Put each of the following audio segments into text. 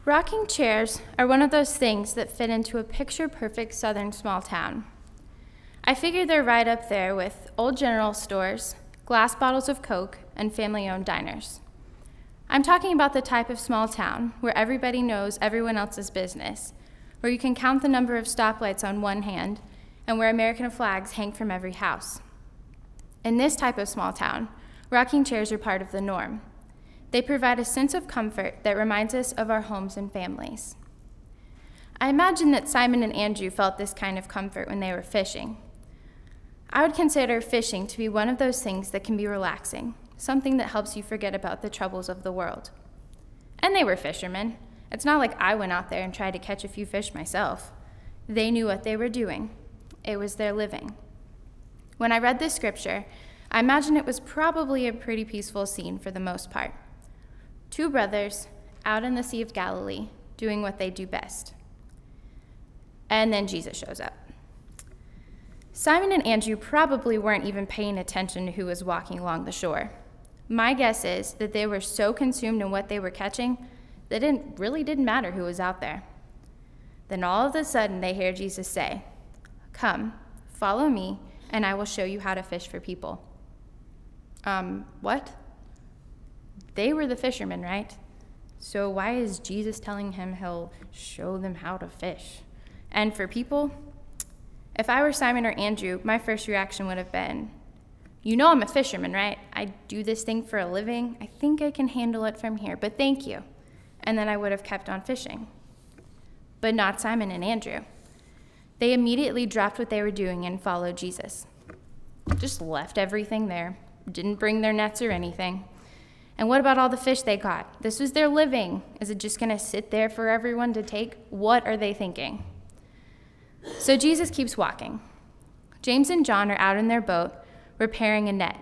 Rocking chairs are one of those things that fit into a picture-perfect southern small town. I figure they're right up there with old general stores, glass bottles of Coke, and family-owned diners. I'm talking about the type of small town where everybody knows everyone else's business, where you can count the number of stoplights on one hand, and where American flags hang from every house. In this type of small town, rocking chairs are part of the norm. They provide a sense of comfort that reminds us of our homes and families. I imagine that Simon and Andrew felt this kind of comfort when they were fishing. I would consider fishing to be one of those things that can be relaxing, something that helps you forget about the troubles of the world. And they were fishermen. It's not like I went out there and tried to catch a few fish myself. They knew what they were doing. It was their living. When I read this scripture, I imagine it was probably a pretty peaceful scene for the most part. Two brothers out in the Sea of Galilee doing what they do best. And then Jesus shows up. Simon and Andrew probably weren't even paying attention to who was walking along the shore. My guess is that they were so consumed in what they were catching that it really didn't matter who was out there. Then all of a sudden they hear Jesus say, "Come, follow me, and I will show you how to fish for people." What? They were the fishermen, right? So why is Jesus telling him he'll show them how to fish? And for people, if I were Simon or Andrew, my first reaction would have been, "You know I'm a fisherman, right? I do this thing for a living. I think I can handle it from here, but thank you." And then I would have kept on fishing. But not Simon and Andrew. They immediately dropped what they were doing and followed Jesus. Just left everything there, didn't bring their nets or anything. And what about all the fish they caught? This was their living. Is it just going to sit there for everyone to take? What are they thinking? So Jesus keeps walking. James and John are out in their boat, repairing a net,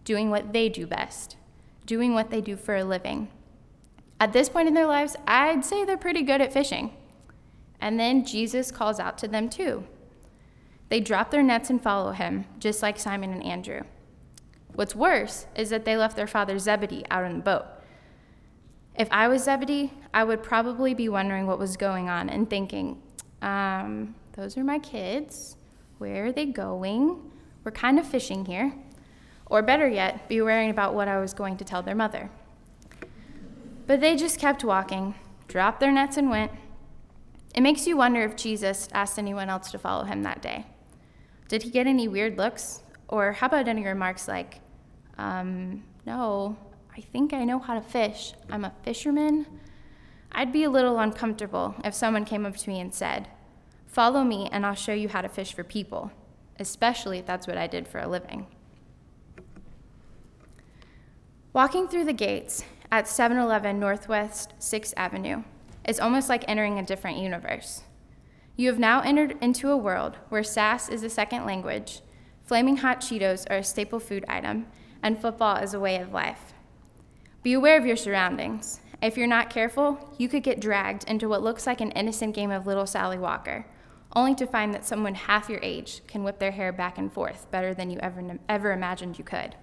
doing what they do best, doing what they do for a living. At this point in their lives, I'd say they're pretty good at fishing. And then Jesus calls out to them too. They drop their nets and follow him, just like Simon and Andrew. What's worse is that they left their father Zebedee out in the boat. If I was Zebedee, I would probably be wondering what was going on and thinking, those are my kids. Where are they going? We're kind of fishing here. Or better yet, be worrying about what I was going to tell their mother. But they just kept walking, dropped their nets and went. It makes you wonder if Jesus asked anyone else to follow him that day. Did he get any weird looks? Or how about any remarks like, no, I think I know how to fish. I'm a fisherman. I'd be a little uncomfortable if someone came up to me and said, "Follow me and I'll show you how to fish for people," especially if that's what I did for a living. Walking through the gates at 711 Northwest 6th Avenue is almost like entering a different universe. You have now entered into a world where sass is a second language, flaming hot Cheetos are a staple food item, and football is a way of life. Be aware of your surroundings. If you're not careful, you could get dragged into what looks like an innocent game of Little Sally Walker, only to find that someone half your age can whip their hair back and forth better than you ever imagined you could.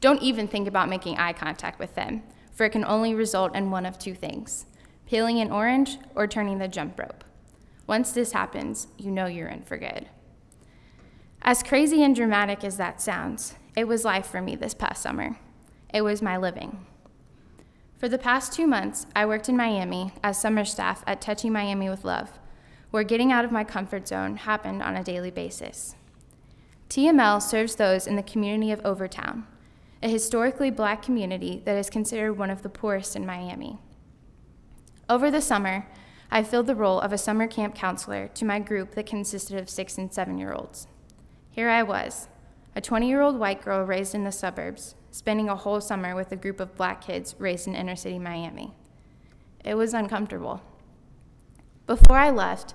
Don't even think about making eye contact with them, for it can only result in one of two things: peeling an orange or turning the jump rope. Once this happens, you know you're in for good. As crazy and dramatic as that sounds, it was life for me this past summer. It was my living. For the past 2 months, I worked in Miami as summer staff at Touchy Miami with Love, where getting out of my comfort zone happened on a daily basis. TML serves those in the community of Overtown, a historically Black community that is considered one of the poorest in Miami. Over the summer, I filled the role of a summer camp counselor to my group that consisted of 6- and 7-year-olds. Here I was, a 20-year-old white girl raised in the suburbs, spending a whole summer with a group of Black kids raised in inner-city Miami. It was uncomfortable. Before I left,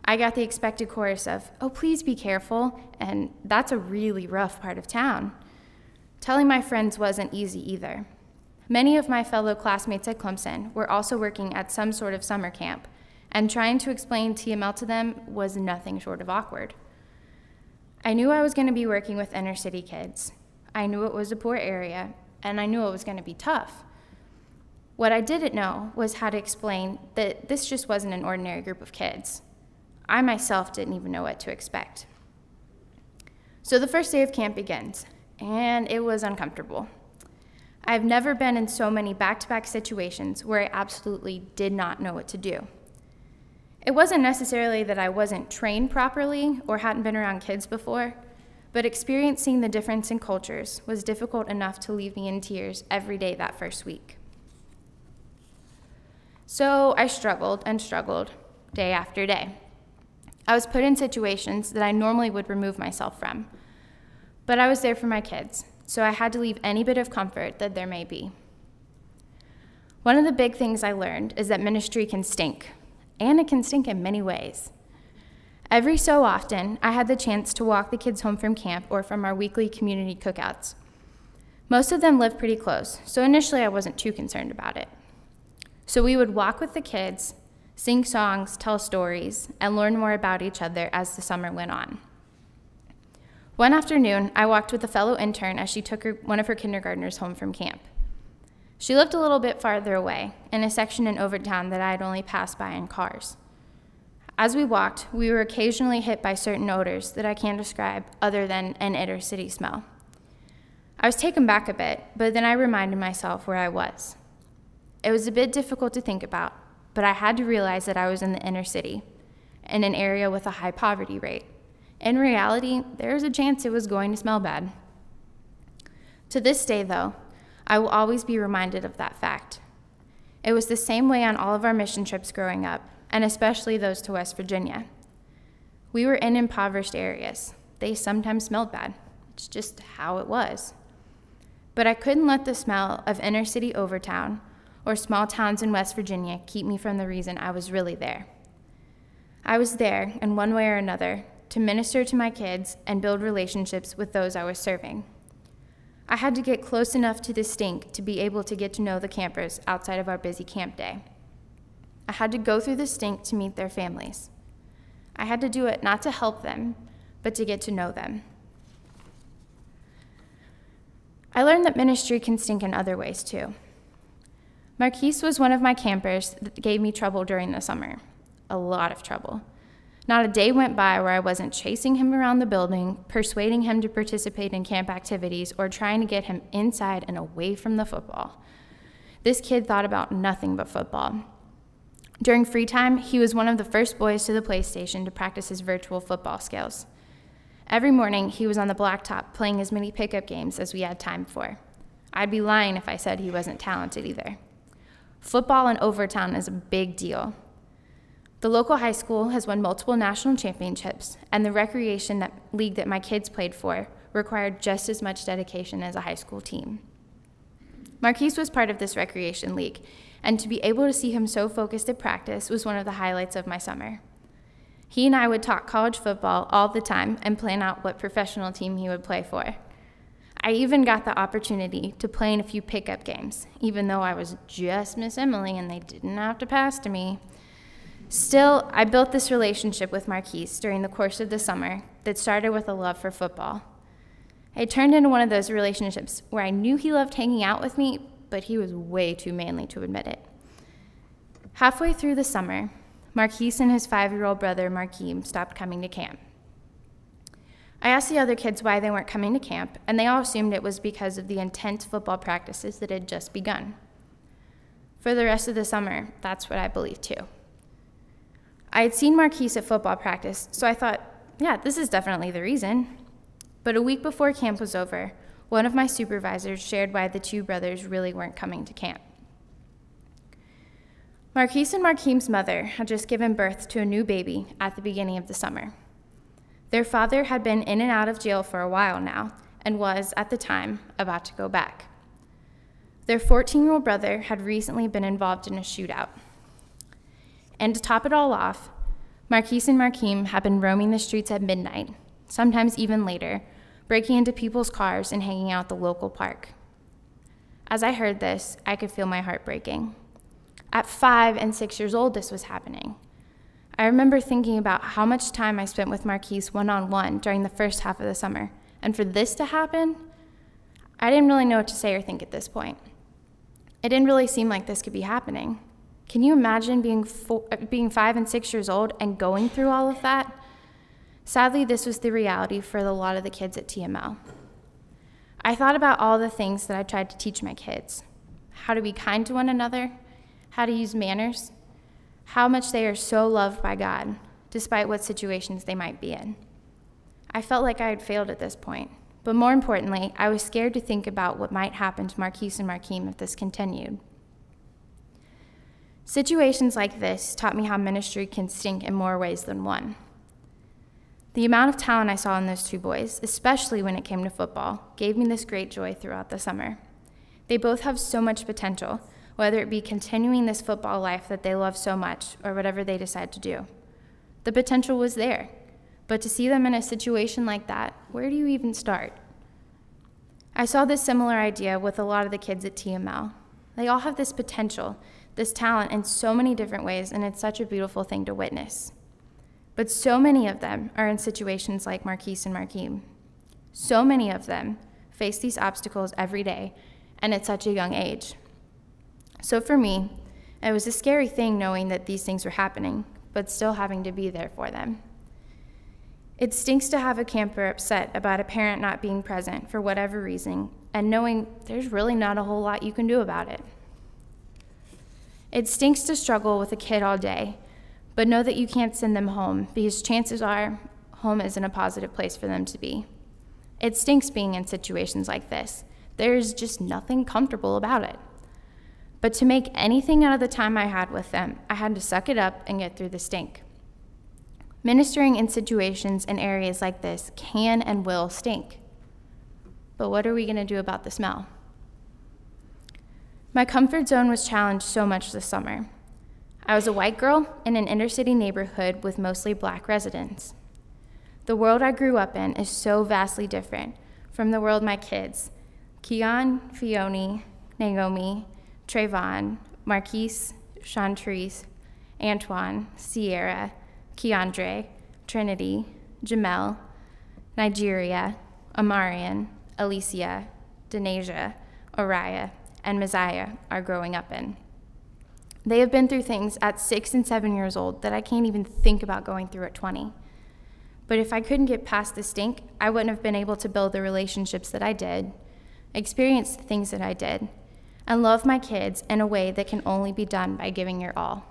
I got the expected chorus of, "Oh, please be careful," and that's a really rough part of town. Telling my friends wasn't easy either. Many of my fellow classmates at Clemson were also working at some sort of summer camp, and trying to explain TML to them was nothing short of awkward. I knew I was going to be working with inner city kids. I knew it was a poor area, and I knew it was going to be tough. What I didn't know was how to explain that this just wasn't an ordinary group of kids. I myself didn't even know what to expect. So the first day of camp begins, and it was uncomfortable. I've never been in so many back-to-back situations where I absolutely did not know what to do. It wasn't necessarily that I wasn't trained properly or hadn't been around kids before, but experiencing the difference in cultures was difficult enough to leave me in tears every day that first week. So I struggled and struggled day after day. I was put in situations that I normally would remove myself from, but I was there for my kids, so I had to leave any bit of comfort that there may be. One of the big things I learned is that ministry can stink, and it can stink in many ways. Every so often, I had the chance to walk the kids home from camp or from our weekly community cookouts. Most of them lived pretty close, so initially I wasn't too concerned about it. So we would walk with the kids, sing songs, tell stories, and learn more about each other as the summer went on. One afternoon, I walked with a fellow intern as she took one of her kindergartners home from camp. She lived a little bit farther away, in a section in Overtown that I had only passed by in cars. As we walked, we were occasionally hit by certain odors that I can't describe other than an inner city smell. I was taken back a bit, but then I reminded myself where I was. It was a bit difficult to think about, but I had to realize that I was in the inner city, in an area with a high poverty rate. In reality, there was a chance it was going to smell bad. To this day, though, I will always be reminded of that fact. It was the same way on all of our mission trips growing up, and especially those to West Virginia. We were in impoverished areas. They sometimes smelled bad. It's just how it was. But I couldn't let the smell of inner city Overtown or small towns in West Virginia keep me from the reason I was really there. I was there, in one way or another, to minister to my kids and build relationships with those I was serving. I had to get close enough to the stink to be able to get to know the campers outside of our busy camp day. I had to go through the stink to meet their families. I had to do it not to help them, but to get to know them. I learned that ministry can stink in other ways too. Marquise was one of my campers that gave me trouble during the summer. A lot of trouble. Not a day went by where I wasn't chasing him around the building, persuading him to participate in camp activities, or trying to get him inside and away from the football. This kid thought about nothing but football. During free time, he was one of the first boys to the PlayStation to practice his virtual football skills. Every morning, he was on the blacktop playing as many pickup games as we had time for. I'd be lying if I said he wasn't talented either. Football in Overtown is a big deal. The local high school has won multiple national championships, and the recreation league that my kids played for required just as much dedication as a high school team. Marquise was part of this recreation league, and to be able to see him so focused at practice was one of the highlights of my summer. He and I would talk college football all the time and plan out what professional team he would play for. I even got the opportunity to play in a few pickup games, even though I was just Miss Emily and they didn't have to pass to me. Still, I built this relationship with Marquise during the course of the summer that started with a love for football. It turned into one of those relationships where I knew he loved hanging out with me, but he was way too manly to admit it. Halfway through the summer, Marquise and his 5-year-old brother, Markeem, stopped coming to camp. I asked the other kids why they weren't coming to camp, and they all assumed it was because of the intense football practices that had just begun. For the rest of the summer, that's what I believed too. I had seen Marquise at football practice, so I thought, yeah, this is definitely the reason. But a week before camp was over, one of my supervisors shared why the two brothers really weren't coming to camp. Marquise and Markeem's mother had just given birth to a new baby at the beginning of the summer. Their father had been in and out of jail for a while now and was, at the time, about to go back. Their 14-year-old brother had recently been involved in a shootout. And to top it all off, Marquise and Markeem had been roaming the streets at midnight, sometimes even later, breaking into people's cars and hanging out at the local park. As I heard this, I could feel my heart breaking. At 5 and 6 years old, this was happening. I remember thinking about how much time I spent with Marquise one-on-one during the first half of the summer, and for this to happen, I didn't really know what to say or think at this point. It didn't really seem like this could be happening. Can you imagine being 5 and 6 years old and going through all of that? Sadly, this was the reality for a lot of the kids at TML. I thought about all the things that I tried to teach my kids: how to be kind to one another, how to use manners, how much they are so loved by God, despite what situations they might be in. I felt like I had failed at this point, but more importantly, I was scared to think about what might happen to Marquise and Markeem if this continued. Situations like this taught me how ministry can stink in more ways than one. The amount of talent I saw in those two boys, especially when it came to football, gave me this great joy throughout the summer. They both have so much potential, whether it be continuing this football life that they love so much or whatever they decide to do. The potential was there, but to see them in a situation like that, where do you even start? I saw this similar idea with a lot of the kids at TML. They all have this potential, this talent in so many different ways, and it's such a beautiful thing to witness. But so many of them are in situations like Marquise and Markeem. So many of them face these obstacles every day, and at such a young age. So for me, it was a scary thing knowing that these things were happening, but still having to be there for them. It stinks to have a camper upset about a parent not being present for whatever reason, and knowing there's really not a whole lot you can do about it. It stinks to struggle with a kid all day, but know that you can't send them home because chances are home isn't a positive place for them to be. It stinks being in situations like this. There's just nothing comfortable about it. But to make anything out of the time I had with them, I had to suck it up and get through the stink. Ministering in situations and areas like this can and will stink. But what are we going to do about the smell? My comfort zone was challenged so much this summer. I was a white girl in an inner-city neighborhood with mostly Black residents. The world I grew up in is so vastly different from the world my kids, Keon, Fione, Naomi, Trayvon, Marquise, Chantrice, Antoine, Sierra, Keandre, Trinity, Jamel, Nigeria, Amarian, Alicia, Denasia, Oriah, and Messiah are growing up in. They have been through things at 6 and 7 years old that I can't even think about going through at 20. But if I couldn't get past the stink, I wouldn't have been able to build the relationships that I did, experience the things that I did, and love my kids in a way that can only be done by giving your all.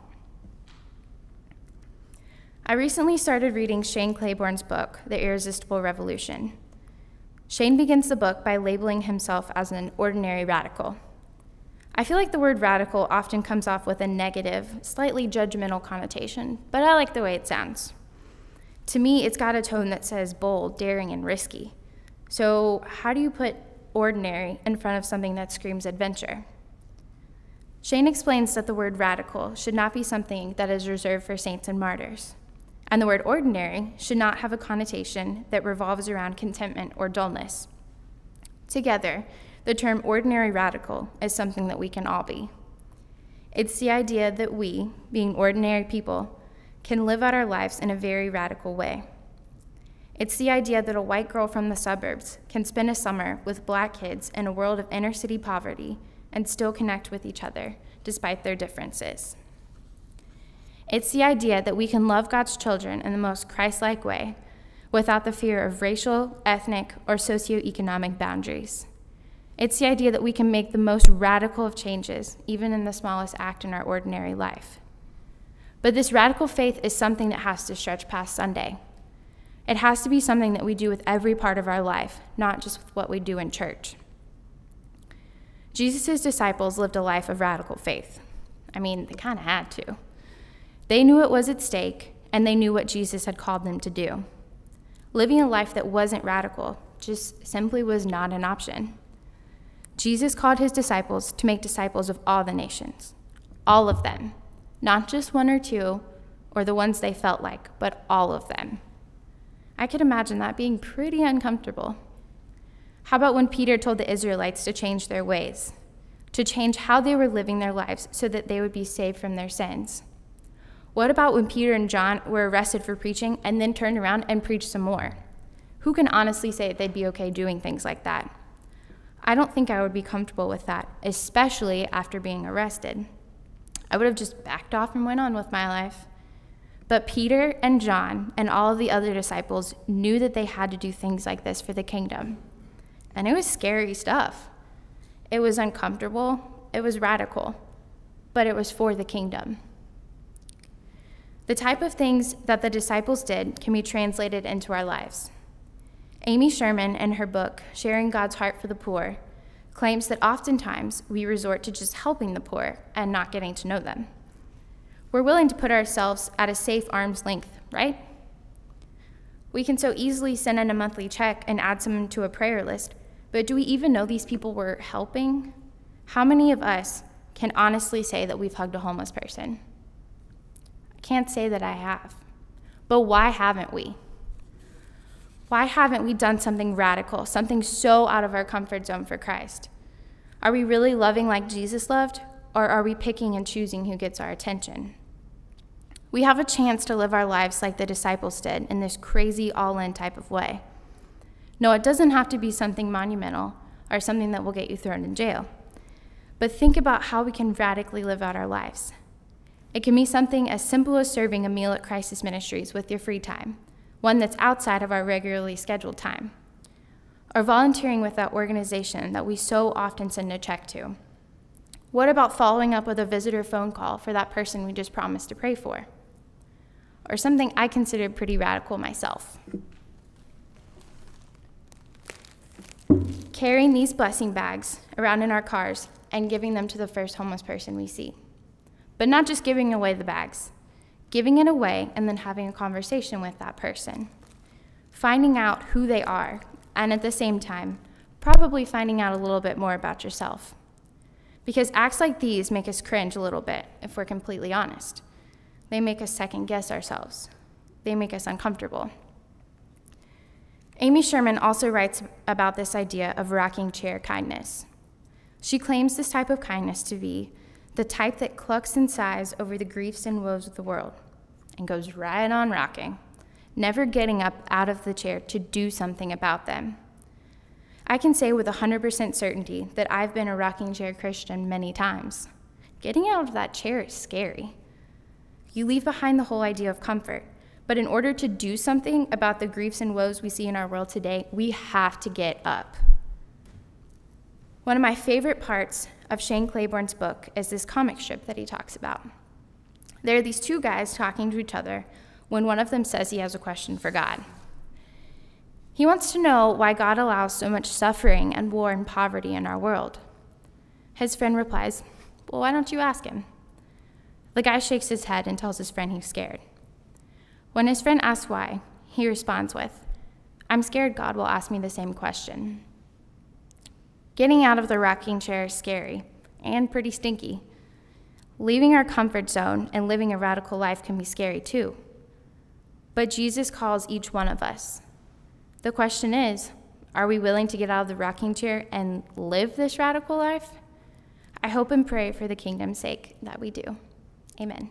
I recently started reading Shane Claiborne's book, The Irresistible Revolution. Shane begins the book by labeling himself as an ordinary radical. I feel like the word radical often comes off with a negative, slightly judgmental connotation, but I like the way it sounds. To me, it's got a tone that says bold, daring, and risky. So how do you put ordinary in front of something that screams adventure? Shane explains that the word radical should not be something that is reserved for saints and martyrs, and the word ordinary should not have a connotation that revolves around contentment or dullness. Together, the term ordinary radical is something that we can all be. It's the idea that we, being ordinary people, can live out our lives in a very radical way. It's the idea that a white girl from the suburbs can spend a summer with Black kids in a world of inner-city poverty and still connect with each other, despite their differences. It's the idea that we can love God's children in the most Christ-like way, without the fear of racial, ethnic, or socioeconomic boundaries. It's the idea that we can make the most radical of changes, even in the smallest act in our ordinary life. But this radical faith is something that has to stretch past Sunday. It has to be something that we do with every part of our life, not just with what we do in church. Jesus' disciples lived a life of radical faith. I mean, they kind of had to. They knew it was at stake, and they knew what Jesus had called them to do. Living a life that wasn't radical just simply was not an option. Jesus called his disciples to make disciples of all the nations, all of them, not just one or two or the ones they felt like, but all of them. I could imagine that being pretty uncomfortable. How about when Peter told the Israelites to change their ways, to change how they were living their lives so that they would be saved from their sins? What about when Peter and John were arrested for preaching and then turned around and preached some more? Who can honestly say they'd be okay doing things like that? I don't think I would be comfortable with that, especially after being arrested. I would have just backed off and went on with my life. But Peter and John and all of the other disciples knew that they had to do things like this for the kingdom. And it was scary stuff. It was uncomfortable, it was radical, but it was for the kingdom. The type of things that the disciples did can be translated into our lives. Amy Sherman, in her book, Sharing God's Heart for the Poor, claims that oftentimes we resort to just helping the poor and not getting to know them. We're willing to put ourselves at a safe arm's length, right? We can so easily send in a monthly check and add someone to a prayer list, but do we even know these people we're helping? How many of us can honestly say that we've hugged a homeless person? I can't say that I have, but why haven't we? Why haven't we done something radical, something so out of our comfort zone for Christ? Are we really loving like Jesus loved, or are we picking and choosing who gets our attention? We have a chance to live our lives like the disciples did in this crazy all-in type of way. No, it doesn't have to be something monumental or something that will get you thrown in jail. But think about how we can radically live out our lives. It can be something as simple as serving a meal at Crisis Ministries with your free time, one that's outside of our regularly scheduled time, or volunteering with that organization that we so often send a check to. What about following up with a visitor phone call for that person we just promised to pray for? Or something I consider pretty radical myself. Carrying these blessing bags around in our cars and giving them to the first homeless person we see. But not just giving away the bags, giving it away and then having a conversation with that person. Finding out who they are, and at the same time, probably finding out a little bit more about yourself. Because acts like these make us cringe a little bit, if we're completely honest. They make us second guess ourselves. They make us uncomfortable. Amy Sherman also writes about this idea of rocking chair kindness. She claims this type of kindness to be the type that clucks and sighs over the griefs and woes of the world and goes right on rocking, never getting up out of the chair to do something about them. I can say with 100% certainty that I've been a rocking chair Christian many times. Getting out of that chair is scary. You leave behind the whole idea of comfort, but in order to do something about the griefs and woes we see in our world today, we have to get up. One of my favorite parts of Shane Claiborne's book is this comic strip that he talks about. There are these two guys talking to each other when one of them says he has a question for God. He wants to know why God allows so much suffering and war and poverty in our world. His friend replies, "Well, why don't you ask him?" The guy shakes his head and tells his friend he's scared. When his friend asks why, he responds with, "I'm scared God will ask me the same question." Getting out of the rocking chair is scary and pretty stinky. Leaving our comfort zone and living a radical life can be scary too. But Jesus calls each one of us. The question is, are we willing to get out of the rocking chair and live this radical life? I hope and pray for the kingdom's sake that we do. Amen.